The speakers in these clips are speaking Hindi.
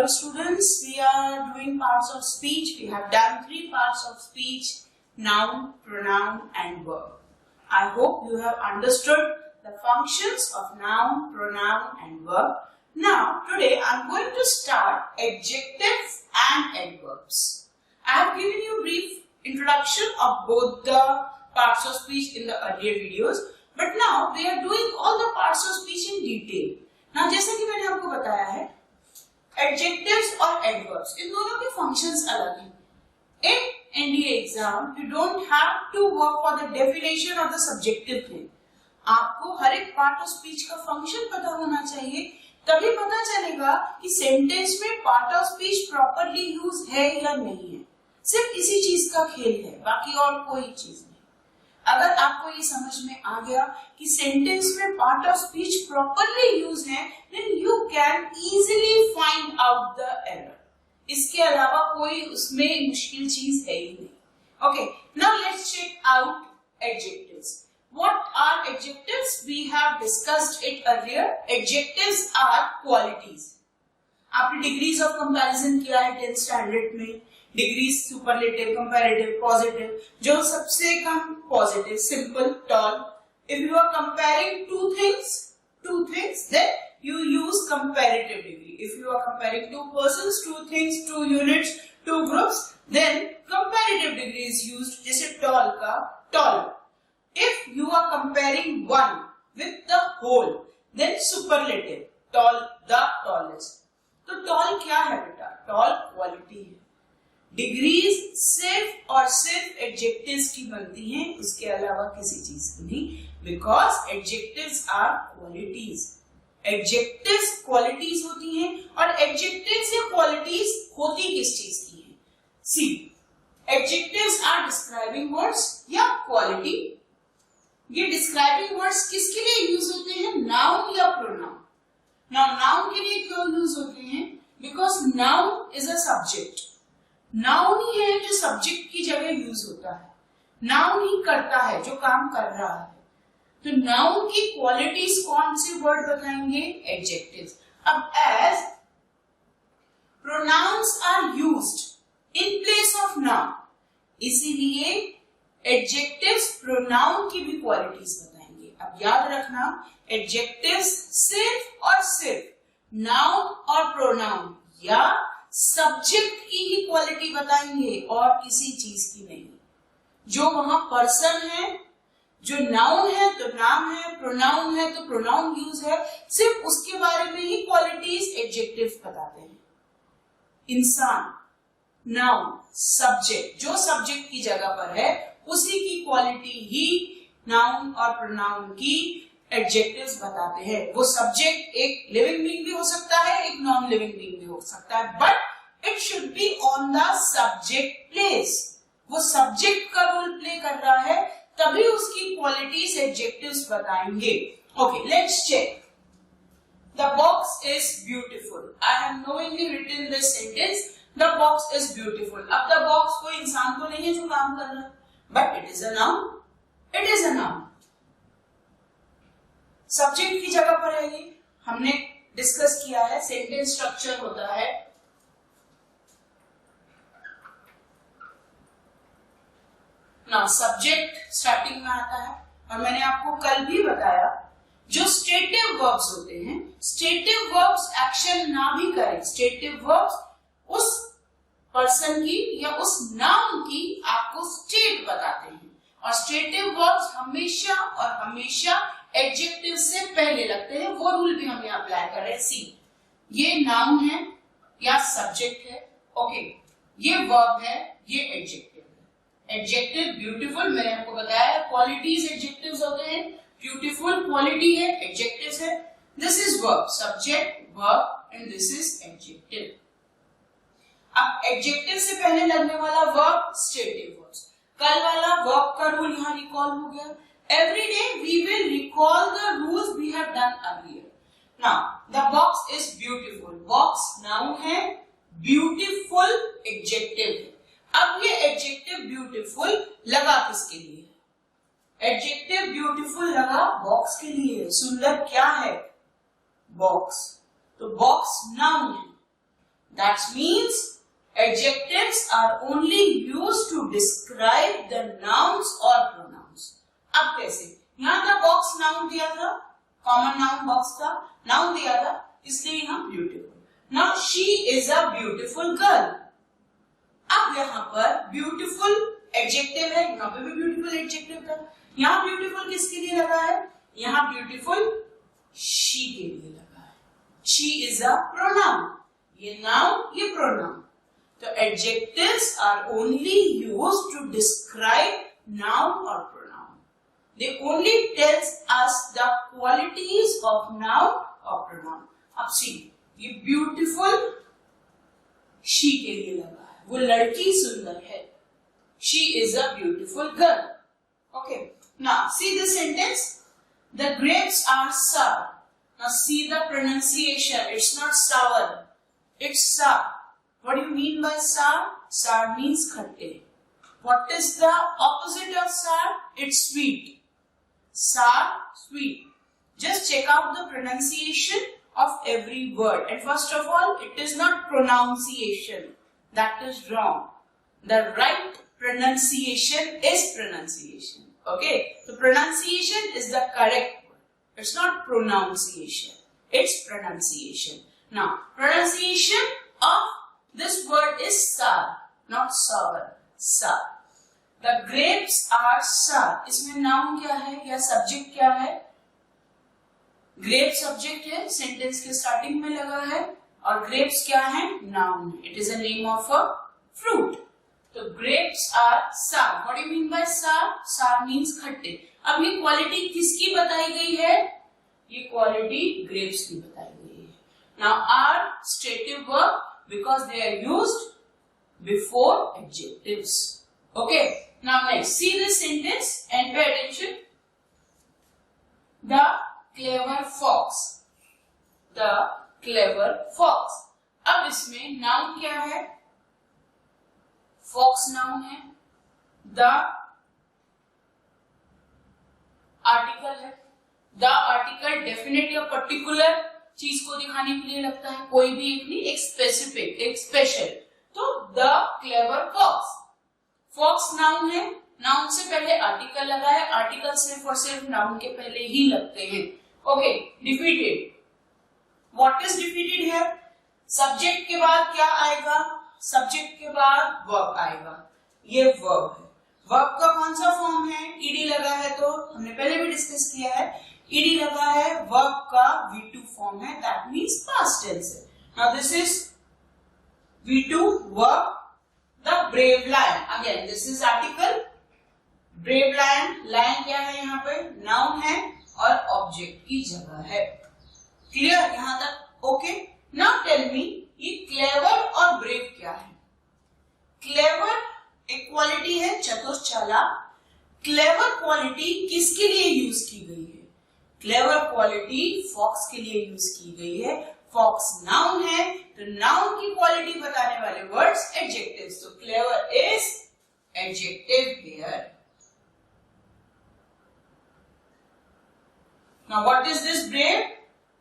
Dear students, we are doing parts of speech. We have done 3 parts of speech: noun, pronoun and verb. I hope you have understood the functions of noun, pronoun and verb. Now, today I am going to start adjectives and adverbs. I have given you a brief introduction of both the parts of speech in the earlier videos, but now we are doing all the parts of speech in detail. Now, जैसे कि मैंने आपको बताया है, adjectives और adverbs इन दोनों के functions अलग हैं. In NDA exam, you don't have to work for the definition of the subjective thing. आपको हर एक part of speech का function पता होना चाहिए, तभी पता चलेगा कि sentence में part of speech properly use है या नहीं है. सिर्फ इसी चीज का खेल है, बाकी और कोई चीज नहीं. अगर आपको ये समझ में आ गया कि सेंटेंस में part of speech properly use है, then you can easily find out the error. इसके अलावा कोई उसमें मुश्किल चीज है ही नहीं. Okay, now let's check out adjectives. What are adjectives? We have discussed it earlier. Adjectives are qualities. आपने डिग्रीज ऑफ कंपैरिजन किया है 10th स्टैंडर्ड में. Degrees superlative, comparative, positive. जो सबसे कम positive, simple, tall. If you are comparing two things, then you use comparative degree. If you are comparing 2 persons, 2 things, 2 units, 2 groups, then comparative degree is used. जैसे tall का tall. If you are comparing one with the whole, then superlative, tall, the tallest. तो tall क्या है बेटा? Tall क्वालिटी है. डिग्रीज सिर्फ और सिर्फ एडजेक्टिव्स की बनती हैं, उसके अलावा किसी चीज की नहीं. Because adjectives are qualities. Adjectives qualities होती हैं, और एडजेक्टिव्स या क्वालिटीज होती किस चीज की है? सी, एडजेक्टिव्स आर डिस्क्राइबिंग वर्ड्स या क्वालिटी. ये डिस्क्राइबिंग वर्ड्स किसके लिए यूज होते हैं? नाउन या प्रोनाउन. नाउन के लिए क्यों यूज होते हैं? Because noun is a subject. Noun ही है जो सब्जेक्ट की जगह यूज होता है. नाउन ही करता है जो काम कर रहा है. तो नाउन की क्वालिटीज कौन से वर्ड बताएंगे? एडजेक्टिव्स. अब as pronouns are used in place of noun, इसीलिए एडजेक्टिव्स प्रोनाउन की भी क्वालिटीज बताएंगे. अब याद रखना, एडजेक्टिव्स सिर्फ और सिर्फ नाउन और प्रोनाउन या सब्जेक्ट की ही क्वालिटी बताएंगे और किसी चीज की नहीं. जो वहां पर्सन है, जो नाउन है तो नाम है, प्रोनाउन है तो प्रोनाउन यूज है, सिर्फ उसके बारे में ही क्वालिटीज एडजेक्टिव्स बताते हैं. इंसान, नाउन, सब्जेक्ट, जो सब्जेक्ट की जगह पर है उसी की क्वालिटी ही नाउन और प्रोनाउन की एडजेक्टिव्स बताते हैं. वो सब्जेक्ट एक लिविंग बीइंग भी हो सकता है, एक नॉन लिविंग बीइंग भी हो सकता है, but it should be on the subject place. वो सब्जेक्ट का रोल प्ले कर रहा है, तभी उसकी क्वालिटीज एडजेक्टिव्स बताएंगे. Okay, let's check. The box is beautiful. I have knowingly written this sentence, the box is beautiful. अब द बॉक्स कोई इंसान तो नहीं है जो काम कर रहा है, but it is a noun. It is a noun. Subject की जगह पर है. ये हमने डिस्कस किया है. सेंटेंस स्ट्रक्चर होता है ना, सब्जेक्ट स्टार्टिंग में आता है, और मैंने आपको कल भी बताया जो स्टेटिव वर्ब्स होते हैं, स्टेटिव वर्ब्स एक्शन ना भी करें, स्टेटिव वर्ब्स उस पर्सन की या उस नाउन की आपको स्टेट बताते हैं, और स्टेटिव वर्ब्स हमेशा और हमेशा एडजेक्टिव से पहले लगते हैं. वो रूल भी हम यहाँ अप्लाई कर रहे हैं. सी, ये नाउन है या सब्जेक्ट है. ओके, ये वर्ब है, ये एडजेक्टिव है. एडजेक्टिव ब्यूटीफुल मैंने आपको बताया, क्वालिटीज एडजेक्टिव्स होते हैं. ब्यूटीफुल क्वालिटी है, एडजेक्टिव्स है. This is verb, subject, verb, and this is adjective. अब एडजेक्टिव से पहले लगने वाला वर्ब स्टेटिव वर्ब्स. कल वाला वर्ब का रूल यहाँ रिकॉल हो गया. Every day we will recall the rules we have done earlier. Now, the box is beautiful. Box noun है, beautiful adjective है. अब ये adjective beautiful लगा किसके लिए? Adjective beautiful लगा box के लिए. सुंदर क्या है? Box. तो box noun है. That means adjectives are only used to describe the nouns or pronouns. अब कैसे? यहाँ था बॉक्स नाउन दिया था, कॉमन नाउन बॉक्स था, नाउन दिया था, इसलिए यहाँ beautiful. Now she is a beautiful girl. अब यहाँ पर ब्यूटीफुल एडजेक्टिव है, यहाँ पे भी ब्यूटीफुल एडजेक्टिव था। यहाँ ब्यूटीफुल किसके लिए लगा है? यहाँ ब्यूटीफुल शी के लिए लगा है। शी इज अ प्रोनाउन, ये नाउन ये प्रोनाउन। तो adjectives are only used to describe noun और pronoun. They only tells us the qualities of noun और प्रोनाउन। अब सी, ये ब्यूटीफुल शी के लिए लगा है, वो लड़की सुंदर है। She is a beautiful girl. Okay, now see this sentence, the grapes are sour. Now see the pronunciation, it's not sour, it's sour. What do you mean by sour? Sour means khatte. What is the opposite of sour? It's sweet. Sour, sweet. Just check out the pronunciation of every word. And first of all, it is not pronunciation. That is wrong. The right pronunciation is pronunciation. Okay, so pronunciation is the correct word. It's not pronunciation. It's pronunciation. Now, pronunciation of this word is sour, not sour. Sour. The grapes are sour. इसमें noun क्या है या subject क्या है? Grape subject है, sentence के starting में लगा है, और grapes क्या है? Noun है. It is a name of a fruit. तो grapes are sour. What do you mean by sour? Sour means खट्टे। अब ये क्वालिटी किसकी बताई गई है? ये क्वालिटी grapes की बताई गई है। Now are stative verb because they are used before adjectives. Okay. Now next, see this sentence and pay attention. The clever fox. The clever fox. अब इसमें noun क्या है? फॉक्स नाउन है, द आर्टिकल है। द आर्टिकल डेफिनेट या पर्टिकुलर चीज को दिखाने के लिए लगता है, कोई भी एक नहीं, एक स्पेसिफिक, एक स्पेशल। तो the clever fox, fox noun है, नाउन से पहले आर्टिकल लगा है, आर्टिकल सिर्फ और सिर्फ नाउन के पहले ही लगते हैं। Okay, defeated. What is defeated है? सब्जेक्ट के बाद क्या आएगा? सब्जेक्ट के बाद वर्ब आएगा, ये वर्ब है। वर्ब का कौन सा फॉर्म है? ईडी लगा है, तो हमने पहले भी डिस्कस किया है, ईडी लगा है, वर्ब का V2 फॉर्म है, दैट मींस पास्ट टेंस है। Now this is V2 verb, the brave lion. Again this is article, brave lion, lion क्या है यहाँ पे? नाउन है और ऑब्जेक्ट की जगह है। क्लियर यहां तक? ओके, नाउ टेल मी, ये क्लेवर और ब्रेव क्या है? क्लेवर एक क्वालिटी है, चतुर चालाक। क्लेवर क्वालिटी किसके लिए यूज की गई है? क्लेवर क्वालिटी फॉक्स के लिए यूज की गई है। फॉक्स नाउन है, तो नाउन की क्वालिटी बताने वाले वर्ड्स एडजेक्टिव्स, तो clever is adjective here. Now what is this brave?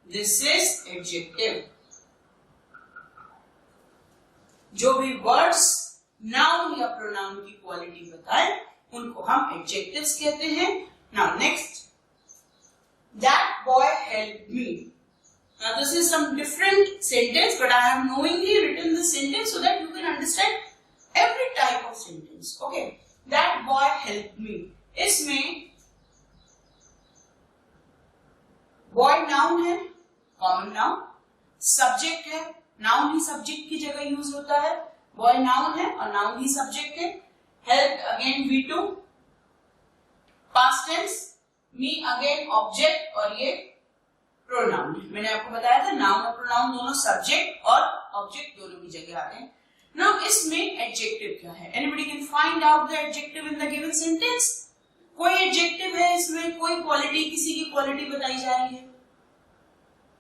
This is adjective. जो भी वर्ड्स नाउन या प्रोनाउन की क्वालिटी बताए उनको हम एडजेक्टिव्स कहते हैं। Now next, that boy helped me. Now this is some different sentence, but I have knowingly written this sentence so that you can understand every type of sentence. Okay, that boy helped me, इसमें बॉय नाउन है, कॉमन नाउन, सब्जेक्ट है, नाउन ही सब्जेक्ट की जगह यूज होता है, बॉय नाउन है और नाउन ही सब्जेक्ट है। Help again V2, past tense, me again object और ये प्रोनाउन है। मैंने आपको बताया था नाउन और प्रोनाउन दोनों सब्जेक्ट और ऑब्जेक्ट दोनों की जगह आते हैं। नाउ इसमें एडजेक्टिव क्या है? Anybody can find out the adjective in the given sentence? कोई एडजेक्टिव है इसमें, कोई क्वालिटी, किसी की क्वालिटी बताई जा रही है?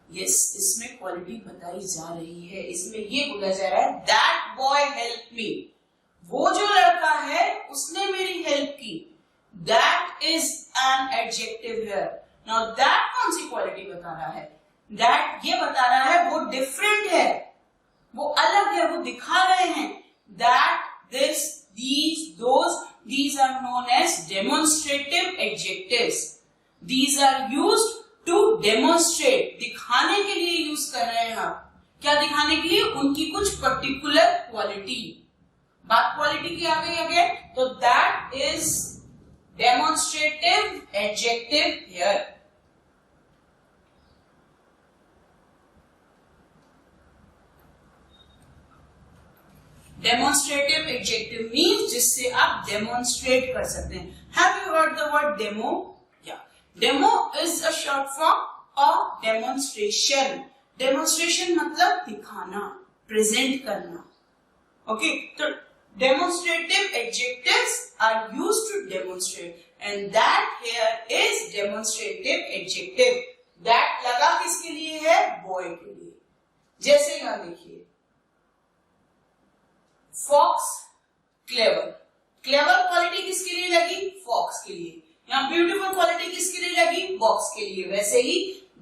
यस, इसमें क्वालिटी बताई जा रही है। इसमें ये बोला जा रहा है दैट बॉय हेल्प मी, वो जो लड़का है उसने मेरी हेल्प की। That is an adjective here. Now that कौन सी क्वालिटी बता रहा है? दैट ये बता रहा है वो डिफरेंट है, वो अलग है, वो दिखा रहे हैं that this, these, those, these are known as demonstrative adjectives. These are used to demonstrate, दिखाने के लिए यूज कर रहे हैं हम। क्या दिखाने के लिए? उनकी कुछ पर्टिकुलर क्वालिटी। बात क्वालिटी की आ गई अगेन, तो that is demonstrative adjective here. Demonstrative adjective means जिससे आप demonstrate कर सकते हैं। Have you heard the word demo? Yeah. Demo is a short form of demonstration. Demonstration मतलब दिखाना, present करना। Okay, तो demonstrative adjectives are used to demonstrate, and that here is demonstrative adjective. That लगा किसके लिए है? Boy के लिए। जैसे यहाँ देखिए, फॉक्स क्लेवर, क्लेवर क्वालिटी किसके लिए लगी? फॉक्स के लिए। यहाँ ब्यूटीफुल क्वालिटी किसके लिए लगी? बॉक्स के लिए। वैसे ही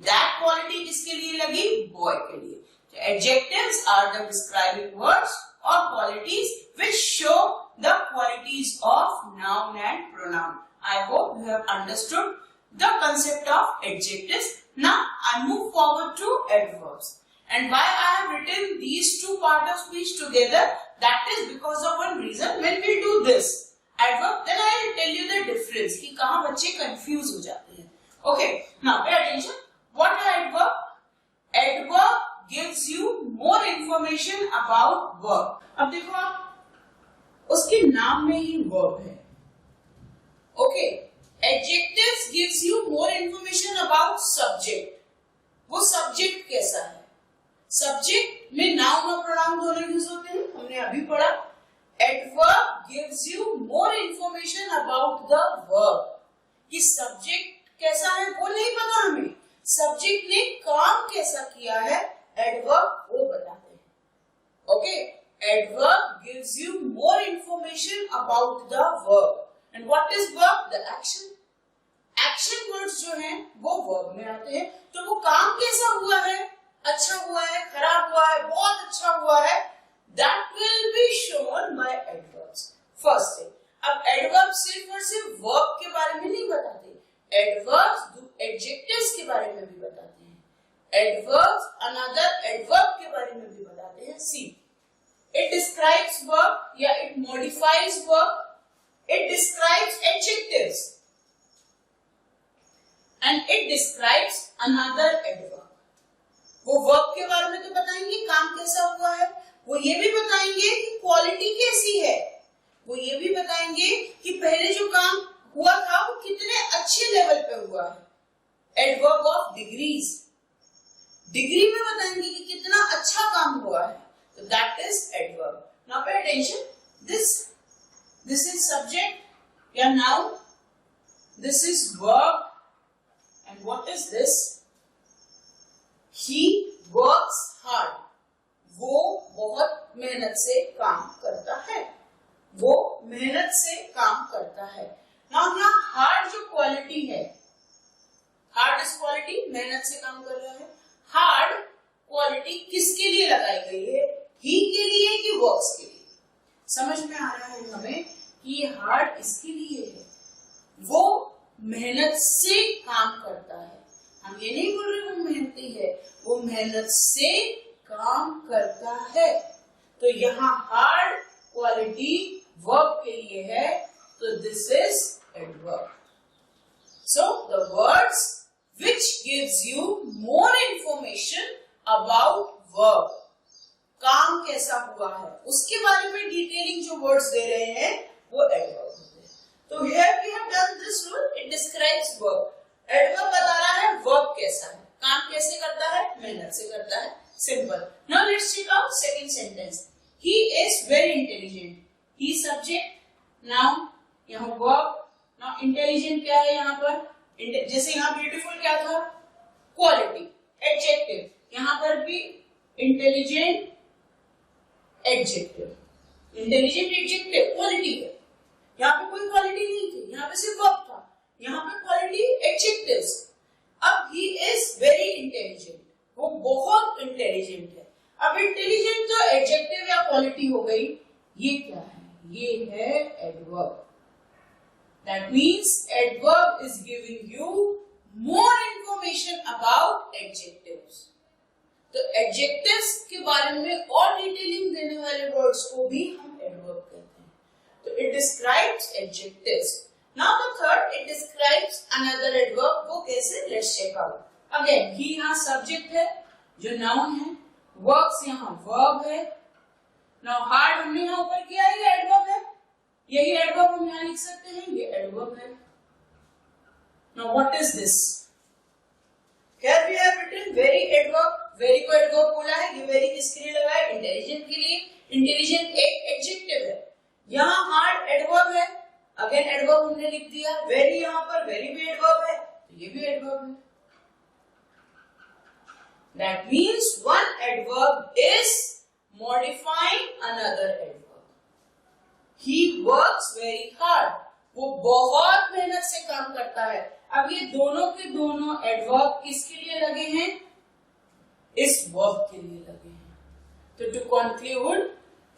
दैट क्वालिटी किसके लिए लगी? बॉय के लिए। Adjectives are the describing words or qualities which show the qualities of noun and pronoun. I hope you have understood the concept of adjectives. Now I move forward to adverbs. And why I have written these two parts of speech together? That is because of one reason. When we do this adverb, then I will tell you the difference कि कहाँ बच्चे confuse हो जाते हैं. Okay. Now pay attention. What is adverb? Adverb gives you more information about verb. अब देखो आप उसके नाम में ही verb है. Okay. Adjectives gives you more information about subject. वो subject कैसा है? Subject में noun और pronoun दोनों यूज होते हैं, हमने अभी पढ़ा. Adverb gives you more information about the verb. कि subject कैसा है वो नहीं पता हमें, subject ने काम कैसा किया है, adverb वो बताते हैं. Okay, adverb gives you more information about the verb. And what is verb? The action. Action words जो हैं वो verb में आते हैं. तो वो काम कैसा हुआ है, अच्छा हुआ है, खराब हुआ है, बहुत अच्छा हुआ है, that will be shown by adverbs. First thing, अब adverbs सिर्फ और सिर्फ verb के बारे में नहीं बताते, adverbs adjectives के बारे में भी बताते हैं. Adverbs another adverb के बारे में भी बताते हैं. See, it describes verb या it modifies verb, it describes adjectives and it describes another adverb. वो वर्ब के बारे में तो बताएंगे काम कैसा हुआ है, वो ये भी बताएंगे कि क्वालिटी कैसी है, वो ये भी बताएंगे कि पहले जो काम हुआ था वो कितने अच्छे लेवल पे हुआ है. एडवर्ब ऑफ डिग्रीज, डिग्री में बताएंगे कि कितना अच्छा काम हुआ है. तो that is adverb. Now pay attention, this is subject या noun, this is verb, and what is this? He works hard. वो बहुत मेहनत से काम करता है, वो मेहनत से काम करता है. Now यहाँ hard जो क्वालिटी है, hard इस क्वालिटी मेहनत से काम कर रहा है. Hard क्वालिटी किसके लिए लगाई गई है? He के लिए कि works के लिए? समझ में आ रहा है हमें कि ये hard इसके लिए है, वो मेहनत से काम करता है. हम ये नहीं बोल रहे वो मेहनती है, वो मेहनत से काम करता है. तो यहाँ हार्ड क्वालिटी वर्ब के लिए है, तो this is adverb. So the words which gives you more information about verb, काम कैसा हुआ है उसके बारे में डिटेलिंग जो वर्ड्स दे रहे हैं वो एडवर्ब होते हैं. तो here we have done this rule, it describes verb. Adverb बता रहा है वर्ब कैसा है, काम कैसे करता है, मेहनत से करता है. Simple. Now let's check out second sentence. He is very intelligent. He subject, noun, यहाँ वर्ब. नाउ इंटेलिजेंट क्या है यहाँ पर? जैसे यहाँ ब्यूटीफुल क्या था? Quality, adjective. यहाँ पर भी intelligent adjective, intelligent adjective quality है. यहाँ पे कोई क्वालिटी नहीं थी, यहाँ पे सिर्फ वर्ब था. यहाँ पे क्वालिटी एडजेक्टिव्स. अब ही इज वेरी इंटेलिजेंट, वो बहुत इंटेलिजेंट है. अब इंटेलिजेंट तो एडजेक्टिव या क्वालिटी हो गई, ये क्या है? ये है adverb. That means adverb is giving you more information about adjectives. तो एडजेक्टिव्स के बारे में और डिटेलिंग देने वाले वर्ड्स को भी हम एडवर्ब कहते हैं। तो it describes adjectives. Now the third, it describes another adverb. वो कैसे? Let's check out. Again he यहाँ सब्जेक्ट है जो नाउन है, वर्क्स यहाँ वर्ब है। नाउ हार्ड हमने यहाँ ऊपर किया, ये एडवर्ब है, यही एडवर्ब हम यहाँ लिख सकते हैं, ये एडवर्ब है। Now what is this? Here we have written very adverb, very को adverb बोला है। ये very किसके लिए लगा है? इंटेलिजेंट के लिए। इंटेलिजेंट एक एडजेक्टिव है, यहाँ हार्ड एडवर्ब है, अगेन एडवर्ब हमने लिख दिया। very यहाँ पर very भी एडवर्ब है, तो ये भी एडवर्ब है। That means one adverb is modifying another adverb. He works very hard. वो बहुत मेहनत से काम करता है। अब ये दोनों के दोनों एडवर्ब किसके लिए लगे हैं? इस वर्ब के लिए लगे हैं। तो टू कंक्लूड,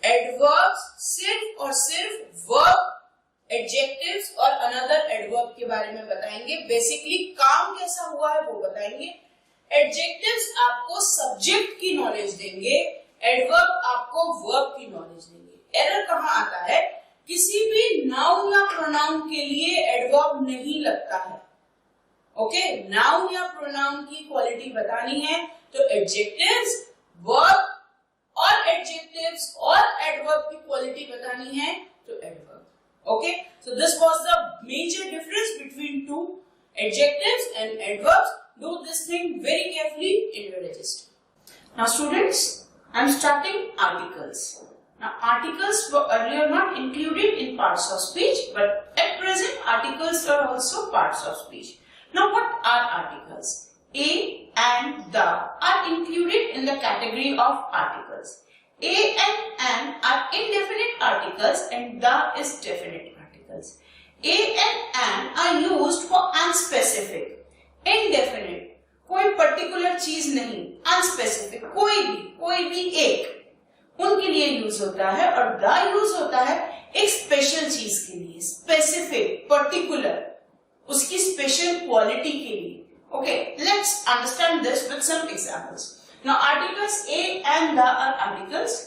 एडवर्ब्स सिर्फ और सिर्फ वर्ब, एडजेक्टिव्स और अनदर एडवर्ब के बारे में बताएंगे। बेसिकली काम कैसा हुआ है वो बताएंगे। एडजेक्टिव्स आपको सब्जेक्ट की नॉलेज देंगे, एडवर्ब आपको वर्ब की नॉलेज देंगे। एरर कहाँ आता है? किसी भी नाउन या प्रोनाउन के लिए एडवर्ब नहीं लगता है। ओके, नाउन या प्रोनाउन की क्वालिटी बतानी है तो एडजेक्टिव्स, वर्ब और एडजेक्टिव्स और एडवर्ब की क्वालिटी बतानी है तो adverb. Okay, so this was the major difference between two adjectives and adverbs. Do this thing very carefully in your register. Now students, I am starting articles. Now articles were earlier not included in parts of speech, but at present articles are also parts of speech. Now what are articles? A and the are included in the category of articles. A and an are indefinite articles and the is definite articles. A and an are used for unspecific, indefinite, कोई पर्टिकुलर चीज नहीं, अनस्पेसिफिक, कोई भी एक, उनके लिए यूज होता है। और द यूज होता है एक स्पेशल चीज के लिए, स्पेसिफिक, पर्टिकुलर, उसकी स्पेशल क्वालिटी के लिए। Okay, let's understand this with some examples. Now articles a and the are articles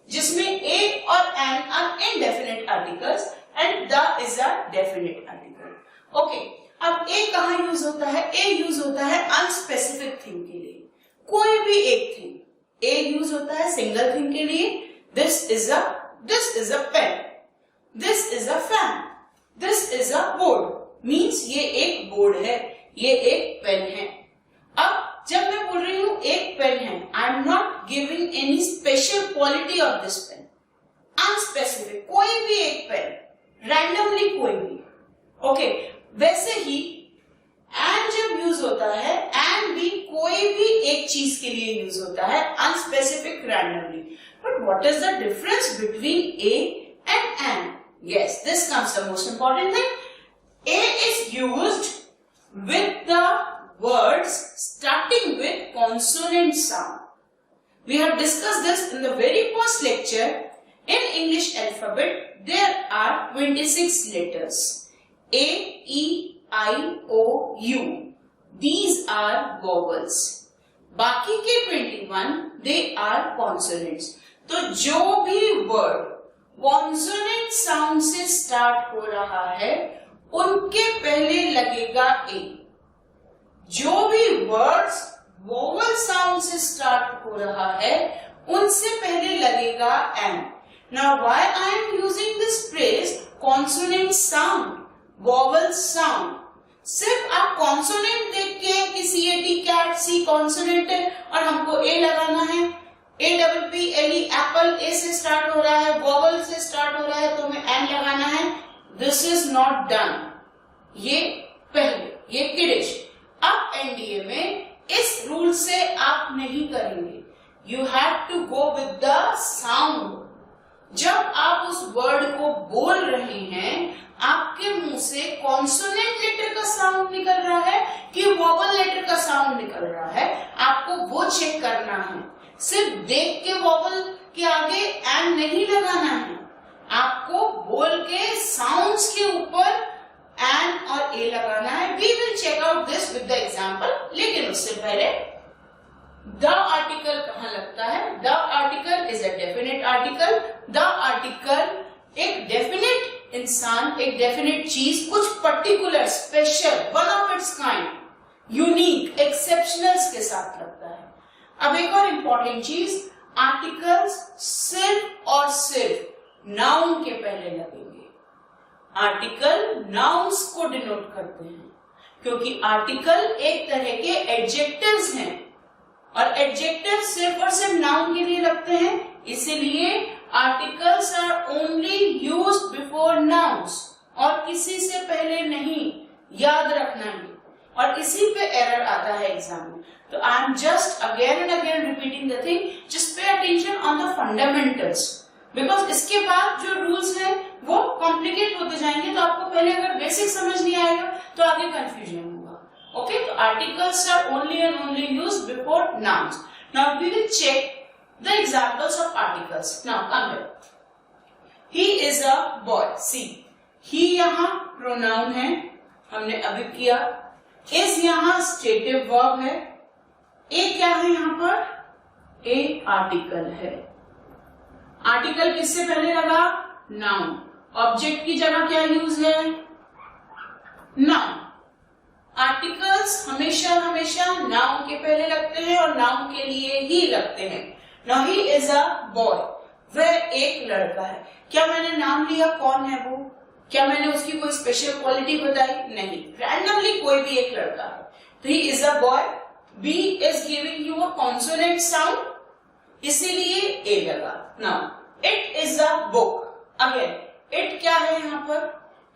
जिसमें ए और an are indefinite articles and the is a definite article. Okay, अब A कहाँ यूज होता है? A यूज होता है अनस्पेसिफिक थिंग के लिए, कोई भी एक थिंग। A यूज होता है सिंगल थिंग के लिए। This is a pen, this is a fan, this is a board, means ये एक बोर्ड है, ये एक पेन है। अब जब मैं बोल रही हूँ एक पेन है, I am not giving any special quality of this pen, unspecific, कोई भी एक पेन, रैंडमली कोई भी। ओके, वैसे ही एंड जब यूज होता है, एंड भी कोई भी एक चीज के लिए यूज होता है, unspecific, randomly. But what is the difference between a and an? Yes, this comes the most important thing. A is used with the words starting with consonant sound. We have discussed this in the very first lecture. In English alphabet, there are 26 letters. A, E, I, O, U. These are vowels. बाकी के 21, they are consonants. तो जो भी word consonant sound से start हो रहा है, उनके पहले लगेगा A. जो भी words vowel sound से start हो रहा है, उनसे पहले लगेगा N. Now why I am using this phrase consonant sound, vowel sound? सिर्फ आप consonant देख के कि C-A-T cat, C consonant है और हमको A लगाना है, A-P-P-L-E apple A से start हो रहा है, vowel से start हो रहा है तो हमें N लगाना है। This is not done. ये पहले, ये किडिश। अब NDA में इस रूल से आप नहीं करेंगे। You have to go with the sound. जब आप उस वर्ड को बोल रहे हैं, आपके मुंह से कॉन्सोनेंट लेटर का साउंड निकल रहा है कि वोवल लेटर का साउंड निकल रहा है, आपको वो चेक करना है। सिर्फ देख के वॉवल के आगे एंड नहीं लगाना है, आपको बोल के साउंड्स के ऊपर एंड और ए लगाना है। We will check out this with the example, लेकिन उससे पहले द आर्टिकल कहाँ लगता है? The article is a definite article. The article एक डेफिनेट इंसान, एक डेफिनेट चीज, कुछ particular, special, one of its kind, unique, exceptionals के साथ लगता है। अब एक और इंपॉर्टेंट चीज, आर्टिकल्स सिर्फ और सिर्फ नाउन के पहले लगेंगे। आर्टिकल नाउन्स को डिनोट करते हैं, क्योंकि आर्टिकल एक तरह के एडजेक्टिव्स हैं और एडजेक्टिव सिर्फ और सिर्फ नाउन के लिए लगते हैं, इसीलिए articles are only used before nouns और किसी से पहले नहीं, याद रखना है। और इसी पे एरर आता है एग्जाम में। तो I am just again and again repeating the thing, just pay attention on the fundamentals, because इसके बाद जो रूल्स हैं वो कॉम्प्लिकेट होते जाएंगे। तो आपको पहले अगर बेसिक समझ नहीं आएगा तो आगे कंफ्यूजन होगा। ओके, तो articles are only and only used before nouns. Now we will check the examples of articles. Now come here. He is a boy. See, he यहाँ pronoun है, हमने अभी किया। is यहाँ stative verb है। a क्या है यहाँ पर? a article है। article किससे पहले लगा? noun। object की जगह क्या यूज है? noun। आर्टिकल्स हमेशा हमेशा नाउन के पहले लगते हैं और नाउन के लिए ही लगते हैं। Now he is a boy. वह एक लड़का है। क्या मैंने नाम लिया कौन है वो? क्या मैंने उसकी कोई स्पेशल क्वालिटी बताई? नहीं, रैंडमली कोई भी एक लड़का है। तो he is a boy. B is giving you a consonant sound, इसीलिए A लगा। Now it is a book. Again, it क्या है यहाँ पर?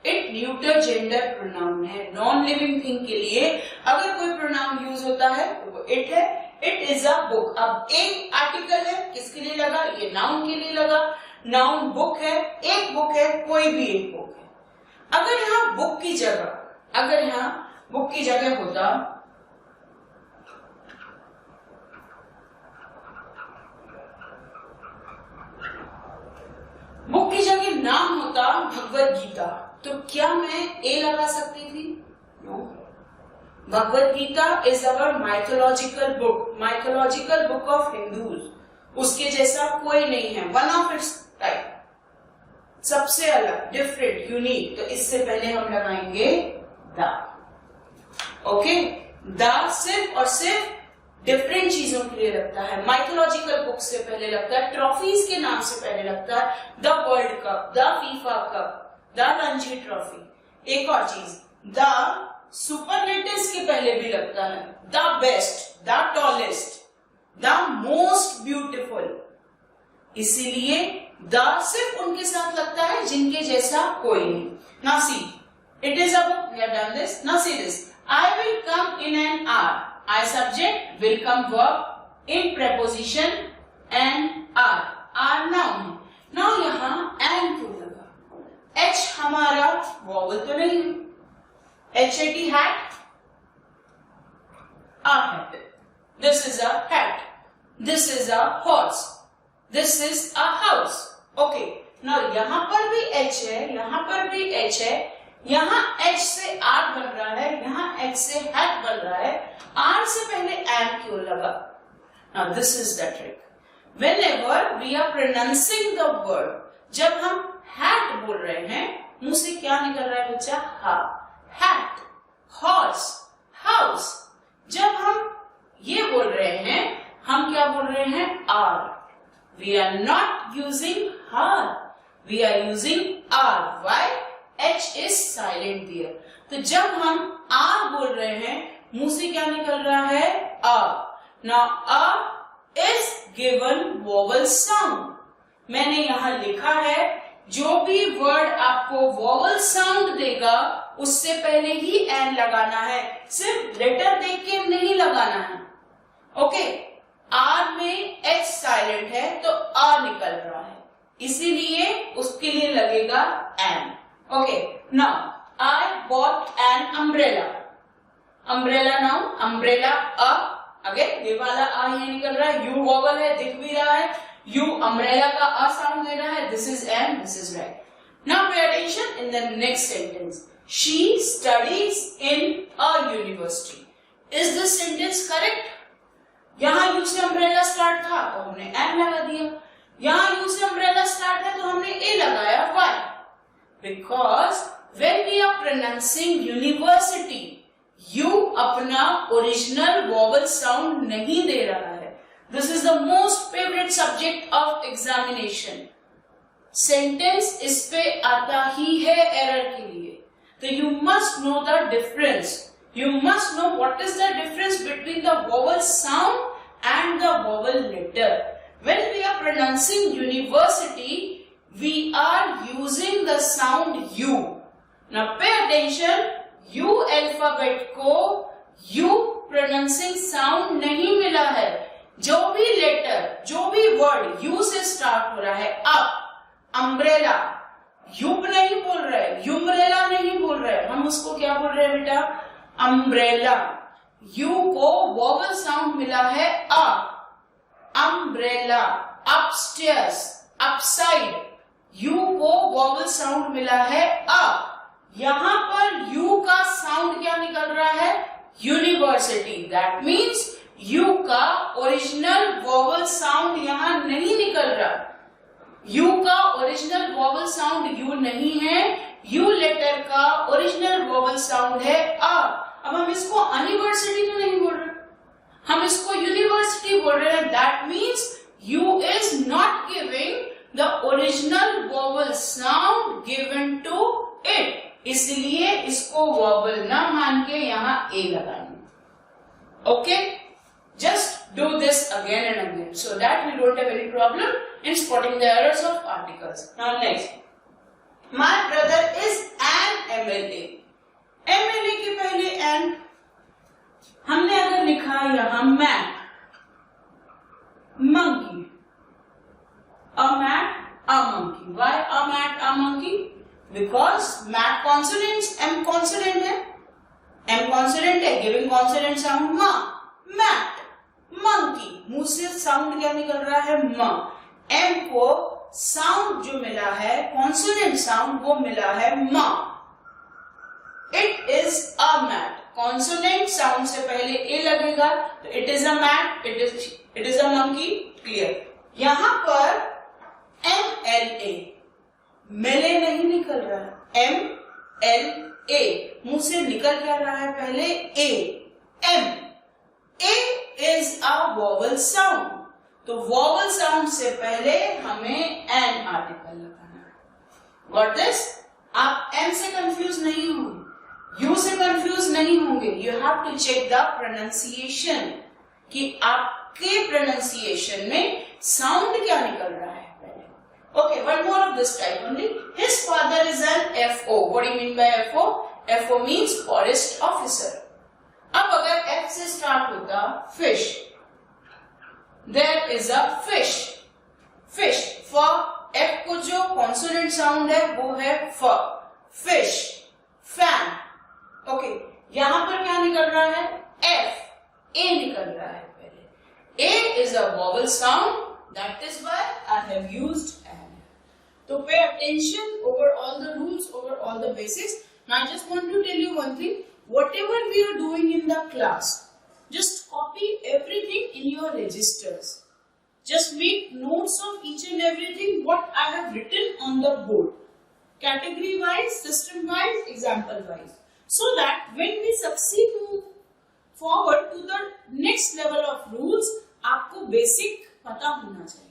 It न्यूटर जेंडर प्रोनाउन है। नॉन लिविंग थिंग के लिए अगर कोई प्रोनाउन यूज होता है तो वो it है। It is a book. अब एक आर्टिकल है, किसके लिए लगा? ये नाउन के लिए लगा। नाउन बुक है, एक बुक है, कोई भी एक बुक है। अगर यहाँ बुक की जगह होता नाम होता भगवत गीता, तो क्या मैं ए लगा सकती थी? No. Bhagavad Gita is our mythological book of Hindus. उसके जैसा कोई नहीं है, वन ऑफ इट्स टाइप, सबसे अलग, डिफरेंट, यूनिक। तो इससे पहले हम लगाएंगे द। ओके, द सिर्फ और सिर्फ डिफरेंट चीजों के लिए लगता है। माइथोलॉजिकल बुक से पहले लगता है, ट्रॉफीज के नाम से पहले लगता है, the world cup, the FIFA cup, the Ranji trophy. एक और चीज, द सुपरलेटिव्स के पहले भी लगता है, the best, the tallest, the most beautiful. इसीलिए द सिर्फ उनके साथ लगता है जिनके जैसा कोई नहीं। Now see, it is a book, we have done this. Now see this, I will come in an hour. I subject, will come verb, in preposition and are noun है। Now यहाँ and क्यों लगा? H हमारा vowel तो नहीं है। H-A-T hat, a hat. This is a hat. This is a horse. This is a house. Okay. Now यहाँ पर भी H है, यहाँ पर भी H है, यहाँ H से R बन रहा है, यहाँ H से hat बन रहा है, R से पहले and क्यों लगा? Now this is the trick. Whenever we are pronouncing the word, जब हम hat बोल रहे हैं, मुंह से क्या निकल रहा है बच्चा? हा। Hat, horse, house. जब हम ये बोल रहे हैं, हम क्या बोल रहे हैं? R. We are not using her. We are using R. Why? H is silent there. तो जब हम R बोल रहे हैं, मुंह से क्या निकल रहा है? A. Now A is given vowel sound. मैंने यहाँ लिखा है, जो भी वर्ड आपको वॉवल साउंड देगा उससे पहले ही एन लगाना है, सिर्फ लेटर देख के नहीं लगाना है। ओके, आर में एच साइलेंट है तो आ निकल रहा है, इसीलिए उसके लिए लगेगा an. Okay, now I bought an umbrella. Umbrella noun, umbrella अ, अगेन ये वाला आ यहाँ निकल रहा है, यू वॉवल है, दिख भी रहा है, यू अम्ब्रेला का अ साउंड दे रहा है, this is an, this is right. Now pay attention in the next sentence. She studies in a university. Is this sentence correct? यहाँ यू से अम्ब्रेला स्टार्ट था तो हमने एम लगा दिया, यहाँ यू से अम्ब्रेला स्टार्ट है तो हमने ए लगाया. Why? Because when we are pronouncing university, you अपना ओरिजिनल वॉवल साउंड नहीं दे रहा है. This is the most favorite subject of examination. Sentence इस पे आता ही है एरर के लिए. तो you must know the difference. You must know what is the difference between the vowel sound and the vowel letter. When we are pronouncing university, we are using the sound U. Now pay attention, U alphabet को U प्रोनाउंसिंग साउंड नहीं मिला है. जो भी लेटर, जो भी वर्ड U से स्टार्ट हो रहा है, अब अम्ब्रेला युब नहीं बोल रहे, युम्ब्रेला नहीं बोल रहे, हम उसको क्या बोल रहे हैं बेटा? अम्ब्रेला. U को वॉवल साउंड मिला है अ. अम्ब्रेला. अपस्टेयर्स, अपसाइड, U को वॉवल साउंड मिला है अ. यहां पर U का साउंड क्या निकल रहा है? यूनिवर्सिटी. दैट मीन्स U का ओरिजिनल वॉवल साउंड यहां नहीं निकल रहा. U का ओरिजिनल वॉवल साउंड U नहीं है. U लेटर का ओरिजिनल वॉवल साउंड है अ. अब हम इसको यूनिवर्सिटी तो नहीं बोल रहे, हम इसको यूनिवर्सिटी बोल रहे हैं. That means U is not giving the original vowel sound given to it. इसलिए इसको वॉवल ना मान के यहाँ ए लगाएंगे. Okay, just do this again and again so that we don't have any problem in spotting the errors of articles. Now next, my brother is an MLA. MLA के पहले एन हमने अगर लिखा यहाँ mat, monkey, a mat, a monkey. Why a mat, a monkey? Because mat consonants, M consonant है, M consonant है, giving consonant sound ma. Mat, monkey, मुंह से साउंड क्या निकल रहा है? म. M को साउंड जो मिला है, consonant साउंड, वो मिला है म. It is a mat. Consonant sound से पहले ए लगेगा तो it is a mat, it is a monkey. Clear? यहाँ पर MLA मेले नहीं निकल रहा है. MLA मुंह से निकल क्या रहा है? पहले ए. M. A is a vowel sound. तो vowel sound से पहले हमें an आर्टिकल लगाना है. Got this? आप M से कंफ्यूज नहीं होंगे, U से कंफ्यूज नहीं होंगे. You have to check the pronunciation कि आपके pronunciation में साउंड क्या निकल रहा है. Okay, one more of this type only. His father is an FO. What do you mean by FO? FO means forest officer. अब अगर F से start होता fish, there is a fish. Fish. For F को जो consonant sound है वो है फ. Fish. Fan. Okay. यहाँ पर क्या निकल रहा है? F. A निकल रहा है पहले. A is a vowel sound. That is why I have used an. So pay attention over all the rules, over all the basics. Now I just want to tell you one thing. Whatever we are doing in the class, just copy everything in your registers. Just make notes of each and everything what I have written on the board. Category wise, system wise, example wise. So that when we succeed move forward to the next level of rules, आपको basic पता होना चाहिए.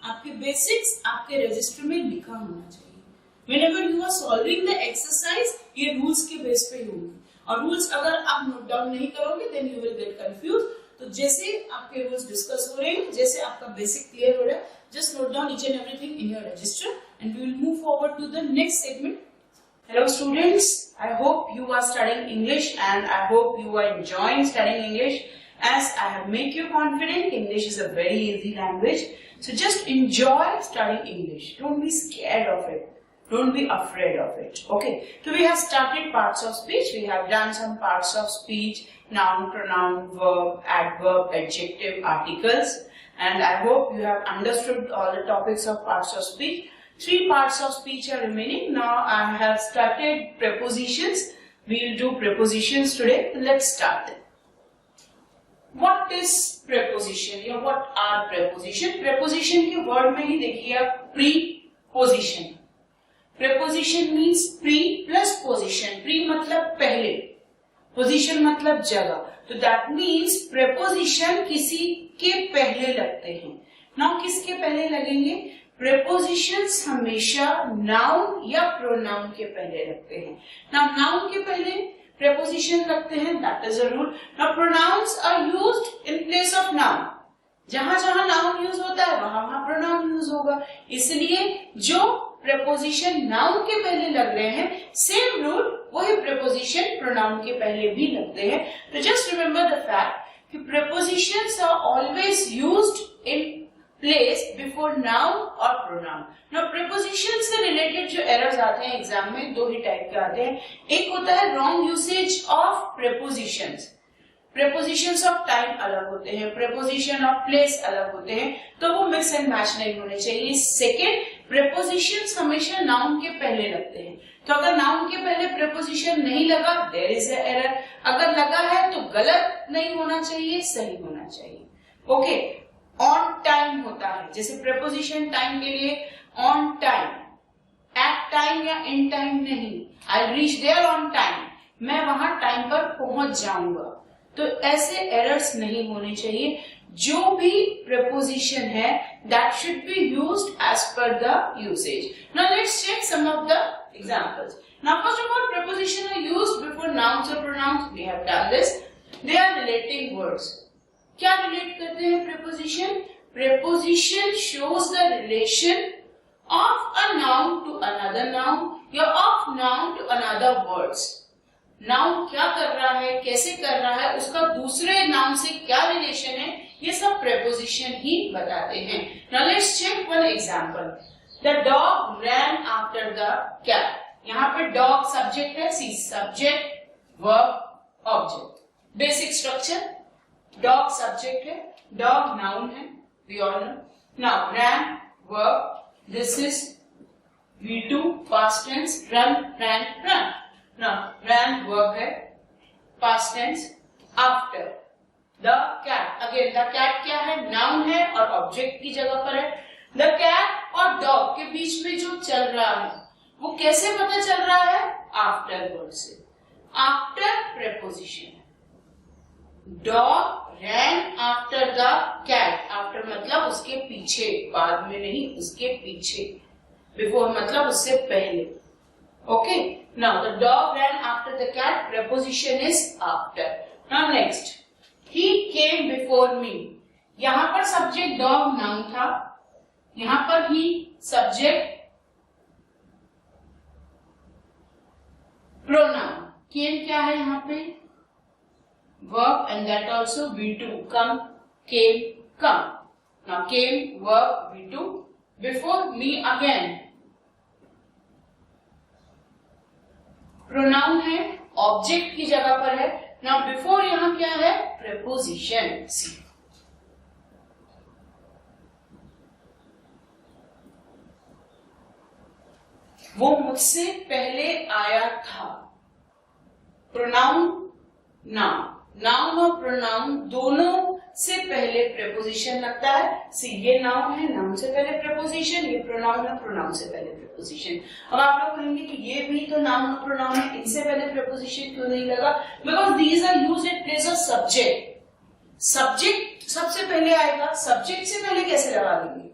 आपके बेसिक्स आपके रजिस्टर में लिखा होना चाहिए. Whenever you are solving the exercise, ये रूल्स के बेस पे होंगे. और रूल्स अगर आप नोट डाउन नहीं करोगे, then you will get confused. तो जैसे आपके रूल्स डिस्कस हो रहे हैं, जैसे आपका बेसिक क्लियर हो रहा है, just note down each and everything in your register, and we will move forward to the next segment. Hello students, I hope you are studying English, and I hope you are enjoying studying English. As I have made you confident, English is a very easy language. So just enjoy studying English. Don't be scared of it. Don't be afraid of it. Okay. So we have started parts of speech. We have done some parts of speech: noun, pronoun, verb, adverb, adjective, articles. And I hope you have understood all the topics of parts of speech. 3 parts of speech are remaining. Now I have started prepositions. We will do prepositions today. Let's start them. What is preposition या what are preposition? Preposition के word में ही देखिए आप preposition. Preposition means pre plus position. Pre मतलब पहले, position मतलब जगह. तो that means preposition किसी के पहले लगते हैं. Now किसके पहले लगेंगे? Prepositions हमेशा noun या pronoun के पहले लगते हैं. Now noun के पहले preposition लगते हैं, that is a rule. Now pronouns are used in place of noun. जहां जहां noun यूज होता है वहां वहां pronoun यूज होगा. इसलिए जो preposition noun के पहले लग रहे हैं, same rule वही preposition pronoun के पहले भी लगते हैं. तो just remember the fact कि prepositions are always used in place before noun और pronoun. Now preposition से related जो errors आते हैं एग्जाम में 2 ही टाइप के आते हैं. एक होता है wrong usage of prepositions. Prepositions of time अलग होते हैं, preposition of place अलग होते हैं, तो वो mix and match नहीं होने चाहिए. Second, prepositions हमेशा noun के पहले लगते हैं. तो अगर noun के पहले preposition नहीं लगा, there is a error. अगर लगा है तो गलत नहीं होना चाहिए, सही होना चाहिए. Okay. On time होता है, जैसे preposition time के लिए on time, at time या in time नहीं. I'll reach there on time. मैं वहां time पर पहुंच जाऊंगा. तो ऐसे errors नहीं होने चाहिए. जो भी preposition है that should be used as per the usage. Now let's check some of the examples. Now first of all, preposition are used before nouns or pronouns. We have done this. They are relating words. क्या रिलेट करते हैं preposition? Preposition shows the relation of a noun to another noun या of noun to another words. Noun क्या कर रहा है, कैसे कर रहा है, उसका दूसरे noun से क्या relation है, ये सब preposition ही बताते हैं. Now let's check one example. The dog ran after the cat. यहाँ पे dog subject है, see subject, verb, object. Basic structure. Dog subject है, dog noun है, we all know. Now ran verb, this is V2 past tense, run, ran, run. Now ran verb है, past tense. After the cat, again the cat क्या है, noun है और object की जगह पर है. The cat और dog के बीच में जो चल रहा है वो कैसे पता चल रहा है? After word से. After preposition. Dog ran after the cat. After मतलब उसके पीछे, बाद में नहीं, उसके पीछे. Before मतलब उससे पहले. Okay. Now the dog ran after the cat. Preposition is after. Now next. He came before me. यहाँ पर subject dog noun था. यहाँ पर he subject pronoun. Came क्या है यहाँ पे? Verb and that also V2. Come, came, come. Now came, verb, V2. Before me again. Pronoun है, object की जगह पर है. Now before यहाँ क्या है? Preposition. See. वो मुझसे पहले आया था. Pronoun, noun. नाउन और प्रोनाउन दोनों से पहले preposition लगता है. सी ये नाउन है, नाउन से पहले preposition, ये प्रोनाउन है, प्रोनाउन से पहले preposition. अब आप लोग कहेंगे कि ये भी तो नाउन और प्रोनाउन है, इनसे पहले preposition क्यों नहीं लगा? Because these are used in place of subject. Subject सबसे पहले आएगा, subject से पहले कैसे लगा देंगे?